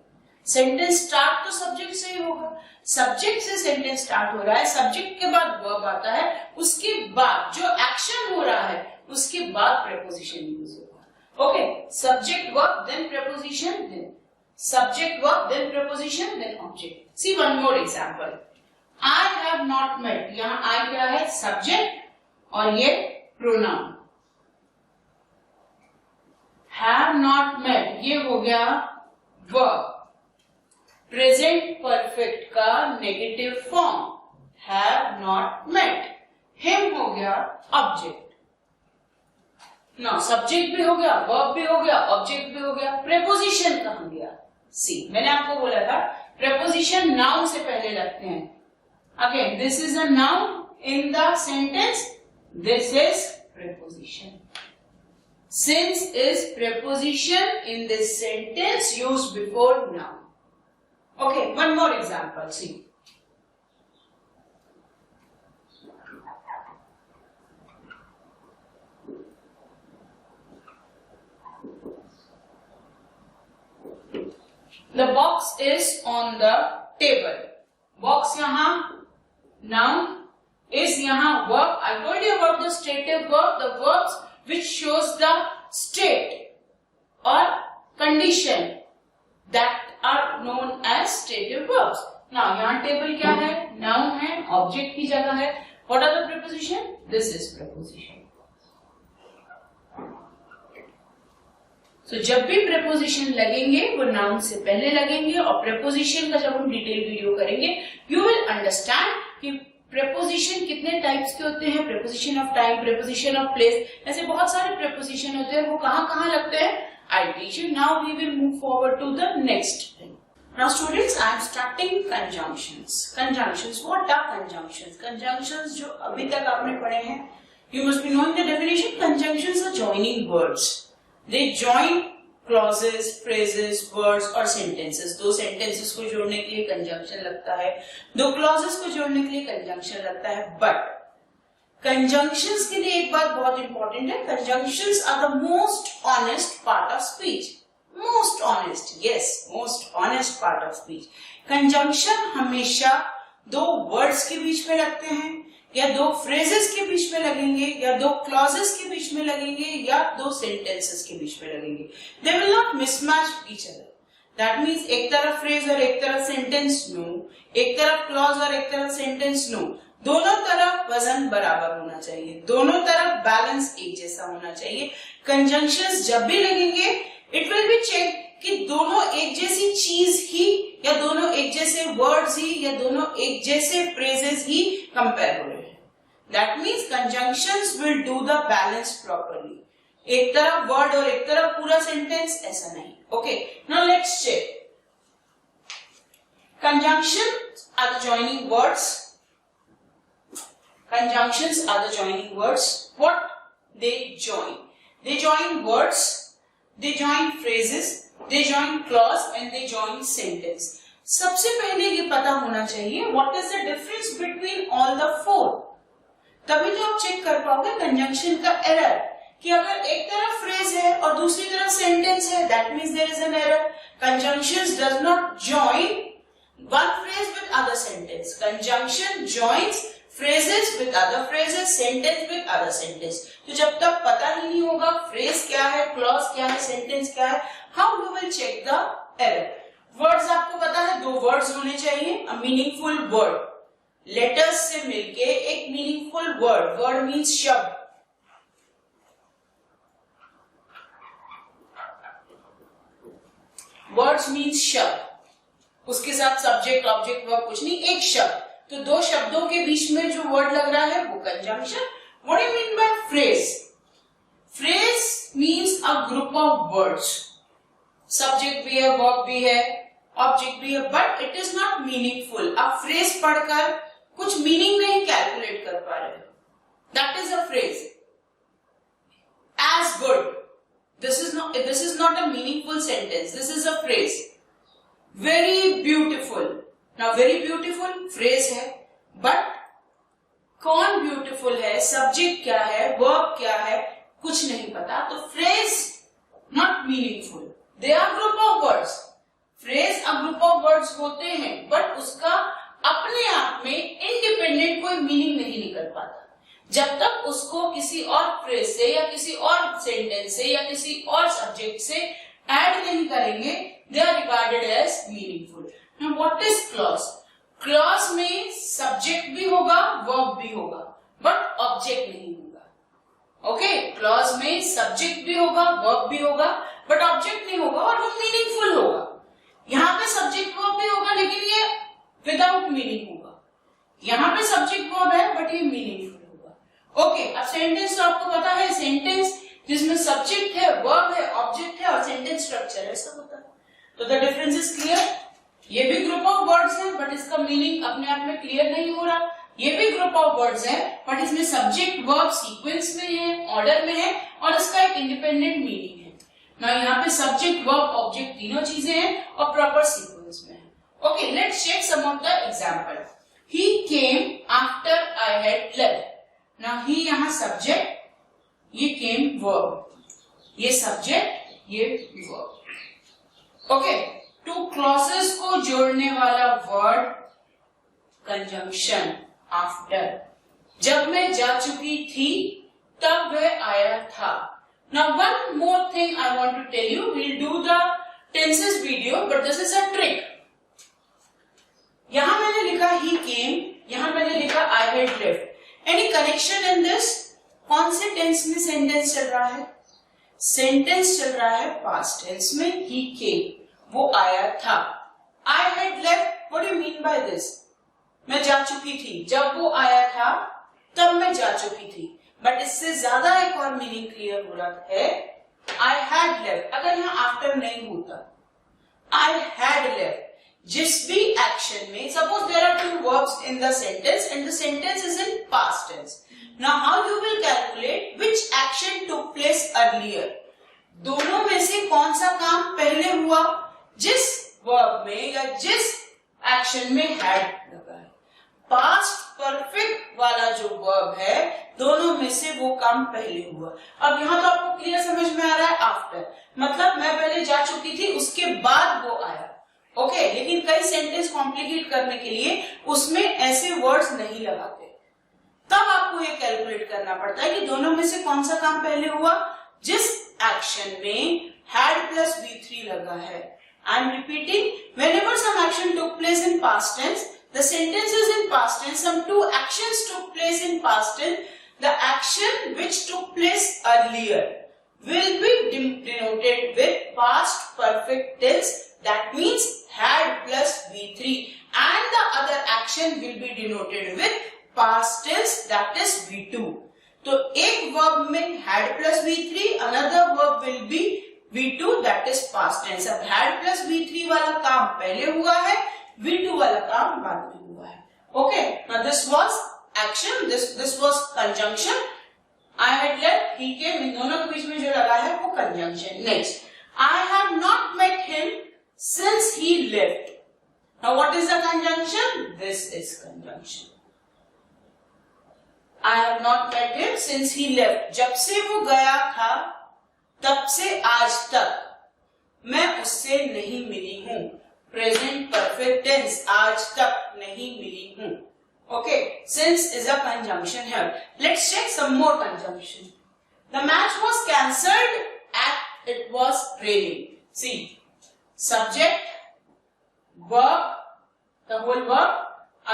Sentence start तो subject से ही होगा. Subject से sentence start हो रहा है, subject के बाद verb आता है, उसके बाद जो action हो रहा है उसके बाद preposition यूज होगा. Okay, subject verb then preposition then subject verb then preposition then object. See one more example. I have not met. यहाँ I क्या है? Subject और ये pronoun. Have not met ये हो गया verb. प्रेजेंट परफेक्ट का negative form have not met. Him हो गया ऑब्जेक्ट, ना सब्जेक्ट भी हो गया, वर्ब भी हो गया, ऑब्जेक्ट भी हो गया। प्रेपोजिशन कहां गया? सी, मैंने आपको बोला था प्रेपोजिशन नाउन से पहले लगते हैं। Again this is a noun in the sentence, this is preposition. Since is preposition in this sentence used before noun. Okay, one more example, see. The box is on the table. Box यहाँ noun is यहाँ verb. I told you about the stative verb, the verbs which shows the state or condition that are known as stative verbs. Now यहाँ table क्या है? Noun है, object की जगह है. What are the preposition? This is preposition. So जब भी preposition लगेंगे वो noun से पहले लगेंगे, और preposition का जब हम डिटेल वीडियो करेंगे you will understand कि प्रेपोजिशन कितने टाइप्स के होते हैं, preposition of time, preposition of place, ऐसे बहुत सारे प्रेपोजिशन होते हैं, वो कहां कहां लगते हैं। I teach you. Now we will move forward to the next thing. Now students, I am starting conjunctions. Conjunctions, what are conjunctions? Conjunctions जो अभी तक आपने पढ़े हैं, you must be knowing the definition. Conjunctions are joining words, they join clauses, phrases, words और सेंटेंसेस। दो सेंटेंसेस को जोड़ने के लिए कंजंक्शन लगता है, दो क्लॉजेस को जोड़ने के लिए कंजंक्शन लगता है। बट कंजंक्शंस के लिए एक बात बहुत इंपॉर्टेंट है, conjunctions are the most honest part of speech. Most honest, yes, most honest part of speech. Conjunction हमेशा दो वर्ड्स के बीच में लगते हैं, या दो फ्रेजेस के बीच में लगेंगे, या दो क्लॉजेस के बीच में लगेंगे, या दो सेंटेंसेस के बीच में लगेंगे। They will not mismatch each other. That means एक तरफ फ्रेज और एक तरफ सेंटेंस, नो। एक तरफ क्लॉज और एक तरफ सेंटेंस, नो। दोनों तरफ वजन बराबर होना चाहिए, दोनों तरफ बैलेंस एक जैसा होना चाहिए। कंजंक्शंस जब भी लगेंगे, इट विल बी चेक कि दोनों एक जैसी चीज ही, या दोनों एक जैसे वर्ड्स ही, या दोनों एक जैसे फ्रेजेस ही कंपेयर हो रहे हैं। That means conjunctions will do the balance properly. एक तरफ वर्ड और एक तरफ पूरा सेंटेंस, ऐसा नहीं। Okay, now let's check. Conjunctions are the joining words. Conjunctions are the joining words. What they join? They join words, they join phrases, they join clause and they join sentence. सबसे पहले ये पता होना चाहिए what is the difference between all the four. तभी तो आप चेक कर पाओगे कंजंक्शन का एरर, कि अगर एक तरफ फ्रेज है और दूसरी तरफ सेंटेंस है, that means there is an error. Conjunctions does not join one phrase with other sentence. Conjunction joins phrases with other phrases, sentence with other sentence. तो जब तक पता ही नहीं होगा फ्रेज क्या है, क्लॉज क्या है, सेंटेंस क्या है, how you will check the error. Words आपको पता है, दो वर्ड्स होने चाहिए, अ मीनिंगफुल वर्ड। लेटर्स से मिलके एक मीनिंगफुल वर्ड, वर्ड मीन्स शब्द। वर्ड्स मीन्स शब्द, उसके साथ सब्जेक्ट, ऑब्जेक्ट, वर्ब कुछ नहीं, एक शब्द। तो दो शब्दों के बीच में जो वर्ड लग रहा है वो conjunction. What do you mean by phrase? Phrase means a group of words. Subject भी है, वर्ब भी है, ऑब्जेक्ट भी है, but it is not meaningful. आप फ्रेज पढ़कर कुछ मीनिंग नहीं कैलकुलेट कर पा रहे हो, that is a phrase. As good, this is not a meaningful sentence, this is a phrase. Very beautiful, now very beautiful phrase है, but कौन beautiful है, subject क्या है, verb क्या है, कुछ नहीं पता, तो phrase not meaningful. They are group of words. Phrase a group of words होते हैं, but उसका अपने आप में independent कोई meaning नहीं निकल पाता जब तक उसको किसी और फ्रेज से या किसी और सेंटेंस से या किसी और सब्जेक्ट से ऐड नहीं करेंगे। They are regarded as meaningful. Now what is clause? Clause में सब्जेक्ट भी होगा, वर्ब भी होगा, बट ऑब्जेक्ट नहीं होगा। ओके, क्लॉज में सब्जेक्ट भी होगा, वर्ब भी होगा, बट ऑब्जेक्ट नहीं होगा और वो मीनिंगफुल होगा। यहाँ पे सब्जेक्ट वर्ब भी होगा, मीनिंग होगा। यहाँ पे सब्जेक्ट वर्ब है बट ये मीनिंगफुल होगा। ओके, अब सेंटेंस तो आपको पता है, सेंटेंस जिसमें सब्जेक्ट है, वर्ब है, ऑब्जेक्ट है और सेंटेंस स्ट्रक्चर है, सब होता है। तो द डिफरेंस इज क्लियर। ये भी ग्रुप ऑफ वर्ड्स है बट इसका मीनिंग अपने आप में क्लियर नहीं हो रहा। ये भी ग्रुप ऑफ वर्ड्स है बट इसमें सब्जेक्ट वर्ब सीक्वेंस में है, ऑर्डर में है और इसका एक इंडिपेंडेंट मीनिंग है ना। यहाँ पे सब्जेक्ट वर्ब ऑब्जेक्ट तीनों चीजें हैं और प्रॉपर सीक्वेंस में है। Okay, let's check some of the example. He came after I had left. Now he यहाँ सब्जेक्ट, ये केम वर्ब, ये सब्जेक्ट, ये वर्ब। ओके, टू क्लॉजेस को जोड़ने वाला वर्ड कंजंक्शन आफ्टर। जब मैं जा चुकी थी तब वह आया था। Now one more thing I want to tell you, we'll do the tenses video but this is a trick. यहां मैंने लिखा he came, यहां मैंने लिखा I had left. Any connection in this? कौन से टेंस में सेंटेंस चल रहा है? सेंटेंस चल रहा है पास्ट टेंस में, he came, वो आया था। I had left, what do you mean by this? मैं जा चुकी थी, जब वो आया था तब मैं जा चुकी थी। बट इससे ज्यादा एक और मीनिंग क्लियर हो रहा है, आई हैड लेफ्ट। अगर यहाँ आफ्टर नहीं होता, आई हैड लेफ्ट, जिस भी एक्शन में, suppose there are two verbs in the sentence and the sentence is in past tense. Now how you will calculate which action took place earlier. दोनों में से कौन सा काम पहले हुआ? जिस वर्ब में या जिस एक्शन में हैड लगा है। पास्ट परफेक्ट वाला जो वर्ब है, दोनों में से वो काम पहले हुआ। अब यहाँ तो आपको क्लियर समझ में आ रहा है, आफ्टर मतलब मैं पहले जा चुकी थी, उसके बाद वो आया। ओके, लेकिन कई सेंटेंस कॉम्प्लिकेट करने के लिए उसमें ऐसे वर्ड्स नहीं लगाते, तब आपको ये कैलकुलेट करना पड़ता है कि दोनों में से कौन सा काम पहले हुआ, जिस एक्शन में हैड प्लस V3 लगा है। I am repeating, whenever some action took place in past tense, the sentence is in past tense, some two actions took place in past tense, the action which took place earlier will be denoted with past perfect tense, that means had plus V3, and the other action will be denoted with past tense, that is V2. तो एक verb में had plus V3, another verb will be V2, that is past tense. अब had plus V3 वाला काम पहले हुआ है, V2 वाला काम बाद में हुआ है। Okay, now this was action, this was conjunction. I had left, he came, इन दोनों के बीच में जो लगा है वो conjunction. Next, I have not met him since he left. Now what is the conjunction? This is conjunction. I have not met him since he left. जब से वो गया था तब से आज तक मैं उससे नहीं मिली हूँ। प्रेजेंट परफेक्ट टेंस, आज तक नहीं मिली हूं। Okay, since is a conjunction here. Let's check some more conjunction. The match was cancelled at it was raining. See, subject, verb, the whole verb,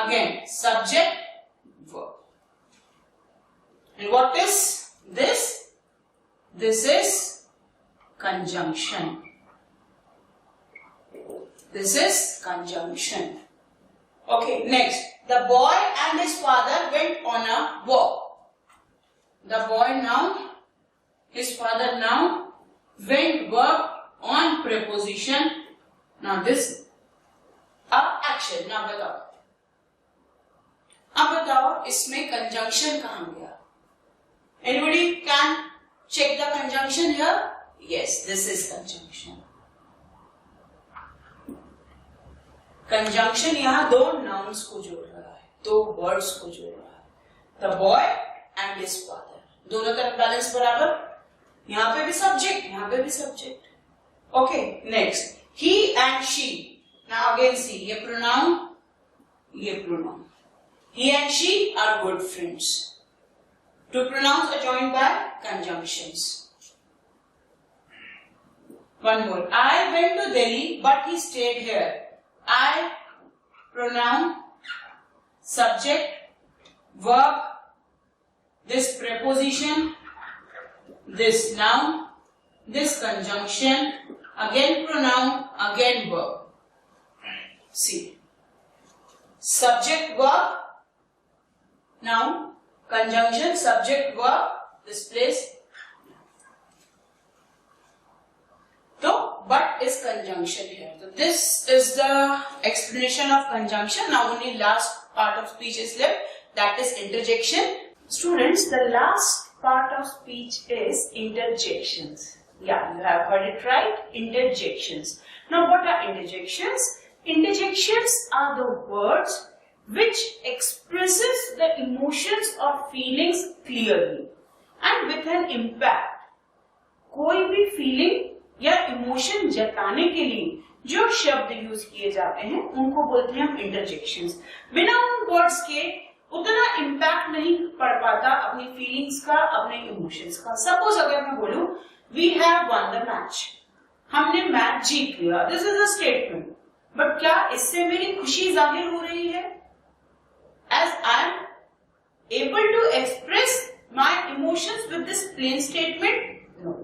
again subject, verb. And what is this? This is conjunction. This is conjunction. Okay, next. The boy and his father went on a walk. The boy now, his father now, went work on preposition. Now this, action. Now बताओ. अब बताओ इसमें conjunction कहाँ गया? Anybody can check the conjunction here? Yes, this is conjunction. Conjunction यहाँ दो नाउन्स को जोड़ रहा है, दो वर्ड्स को जोड़ रहा है। The boy and his father, दोनों तरफ बैलेंस बराबर। यहाँ पे भी सब्जेक्ट, यहाँ पे भी subject. Okay, next, he and she. Now again see, ये प्रोनाउन, ये pronoun. He and she are good friends. Two pronouns are joined by conjunctions. One more. I went to Delhi, but he stayed here. I, pronoun, subject, verb, this preposition, this noun, this conjunction, again pronoun, again verb. See. subject verb, noun, conjunction, subject verb, displays. So, but is conjunction here. So, this is the explanation of conjunction. Now, only last part of speech is left, that is interjection. Students, the last part of speech is interjections. Yeah, you have heard it right, interjections. Now, what are interjections? Interjections are the words which expresses the emotions or feelings clearly and with an impact. कोई भी feeling या इमोशन जताने के लिए जो शब्द यूज किए जाते हैं उनको बोलते हैं हम इंटरजेक्शंस। बिना उन वर्ड्स के उतना इम्पैक्ट नहीं पड़ पाता अपनी फीलिंग्स का, अपने इमोशंस का। सपोज अगर मैं बोलूं we have won the match, हमने मैच जीत लिया, this is a statement, but क्या इससे मेरी खुशी जाहिर हो रही है? As I am able to express my emotions with this plain statement? No.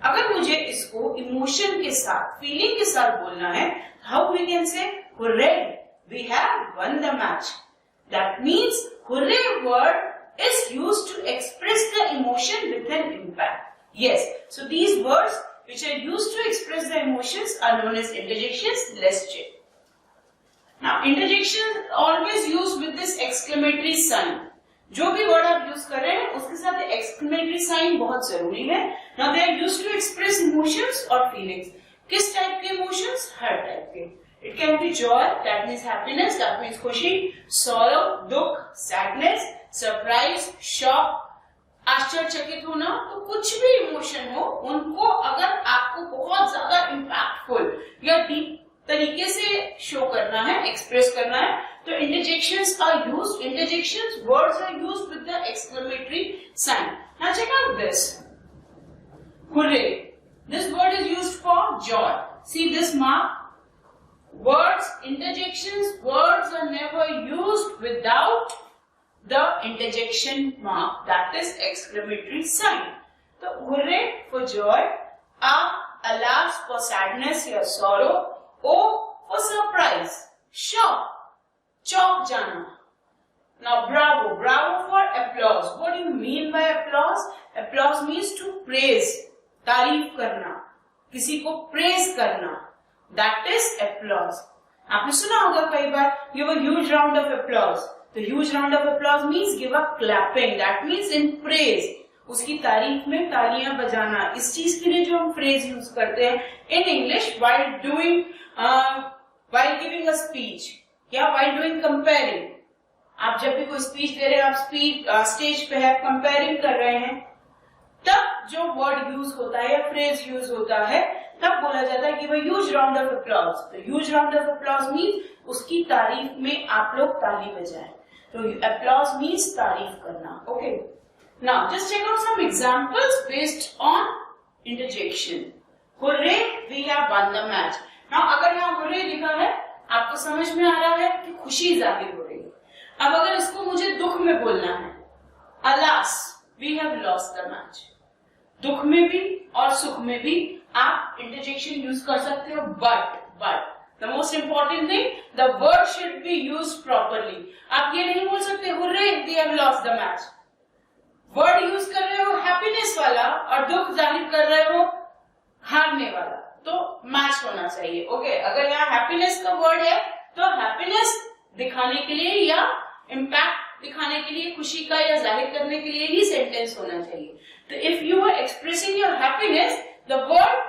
अगर मुझे इसको इमोशन के साथ, फीलिंग के साथ बोलना है, how we can say hurray we have won the match. That means hurray word is used to express the emotion with an impact. Yes, so these words which are used to express the emotions are known as interjections. Let's check. Now, interjections always used with this exclamatory sign. जो भी वर्ड आप यूज कर रहे हैं उसके साथ एक्सक्लेमेटरी साइन बहुत जरूरी है। Now they are used to express emotions or feelings. किस टाइप के इमोशंस? हर टाइप के। It can be joy, that means happiness, that means खुशी, sorrow, दुख, sadness, surprise, shock, आश्चर्यचकित होना। तो कुछ भी इमोशन हो, उनको अगर आपको बहुत ज्यादा इम्पैक्टफुल या डीप तरीके से शो करना है, एक्सप्रेस करना है, तो interjections are used. Interjections words are used with the exclamatory sign. Now check out this. Hooray! This word is used for joy. See this mark. Words, interjections, words are never used without the interjection mark. That is exclamatory sign. So hooray for joy, alas for sadness or sorrow, O for surprise, shock, चौंक जाना। Now bravo, bravo for applause. What do you mean by applause? Applause means to praise, तारीफ करना, किसी को praise करना, that is applause. आपने सुना होगा कई बार give a huge round of applause. The huge round of applause means give a clapping, that means in praise. उसकी तारीफ में तालियां बजाना। इस चीज के लिए जो हम फ्रेज यूज करते हैं in English while giving a speech या while doing comparing, आप जब भी कोई स्पीच दे रहे हैं, आप स्टेज पे है, कंपेयरिंग कर रहे हैं, तब जो वर्ड यूज होता है या फ्रेज यूज होता है तब बोला जाता है कि वो ह्यूज राउंड ऑफ अप्लॉज। तो huge round of applause means उसकी तारीफ में आप लोग ताली बजाएं। तो अप्लॉज मीन्स तारीफ करना। Okay, now just check out some examples based on interjection. Hurray we have won the match. Now अगर यहाँ हुर्रे लिखा है, आपको समझ में आ रहा है कि खुशी जाहिर हो रही है। अब अगर इसको मुझे दुख में बोलना है, alas we have lost the match. दुख में भी और सुख में भी आप इंटरजेक्शन यूज कर सकते हो, but the most important thing, the word should be use properly. आप ये नहीं बोल सकते hurray we have lost the match. Word use कर रहे हो हैप्पीनेस वाला और दुख जाहिर कर रहे हो हारने वाला, तो मैच होना चाहिए। ओके, अगर यहाँ हैप्पीनेस का वर्ड है तो हैप्पीनेस दिखाने के लिए या इम्पैक्ट दिखाने के लिए, खुशी का या जाहिर करने के लिए ही सेंटेंस होना चाहिए। तो if you are expressing your happiness, the word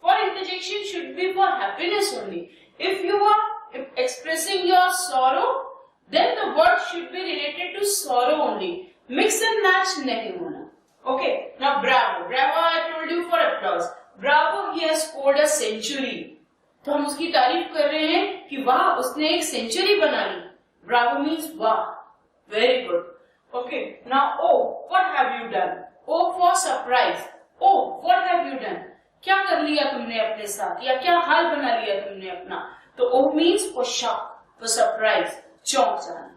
for interjection should be for happiness only. If you are expressing your sorrow, then the word should be related to sorrow only. Mix and match नहीं होना। Okay, now bravo, bravo I told you for applause. Bravo, he has scored a century. तो हम उसकी तारीफ कर रहे हैं कि वाह उसने एक सेंचुरी बना ली। ब्रावो मीन्स वाह, very good. Okay, now oh, what have you done? O for surprise. O, what have you done? क्या कर लिया तुमने अपने साथ या क्या हाल बना लिया तुमने अपना। तो O means for shock, for surprise, चौंक जाना।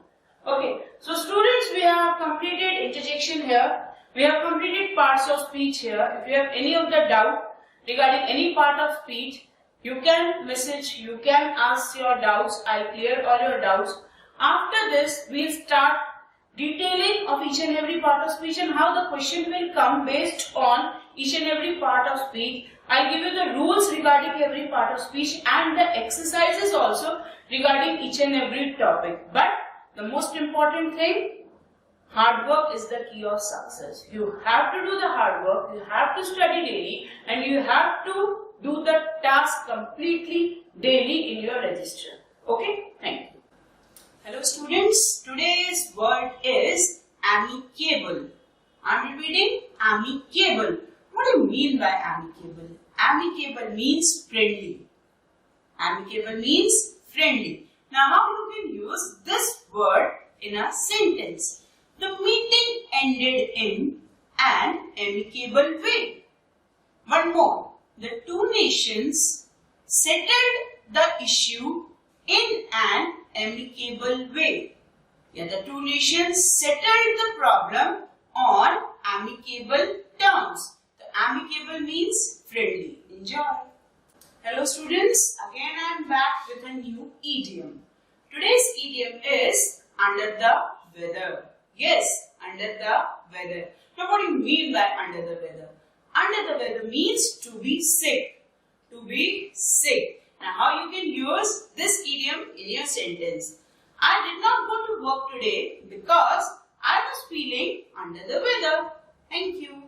Okay, so students, we have completed interjection here. We have completed parts of speech here. If you have any of the doubt regarding any part of speech, you can message, you can ask your doubts. I'll clear all your doubts After this, we'll start detailing of each and every part of speech and how the question will come based on each and every part of speech. I'll give you the rules regarding every part of speech and the exercises also regarding each and every topic. But the most important thing, hard work is the key of success. You have to do the hard work, you have to study daily, and you have to do the task completely daily in your register. Okay? Thank you. Hello students, today's word is amicable. I am repeating amicable. What do you mean by amicable? Amicable means friendly. Amicable means friendly. Now how you can use this word in a sentence? The meeting ended in an amicable way. One more. The two nations settled the issue in an amicable way. Yeah, the two nations settled the problem on amicable terms. The amicable means friendly. Enjoy. Hello students, again I am back with a new idiom. Today's idiom is under the weather. Yes, under the weather. Now what do you mean by under the weather? Under the weather means to be sick. To be sick. Now how you can use this idiom in your sentence? I did not go to work today because I was feeling under the weather. Thank you.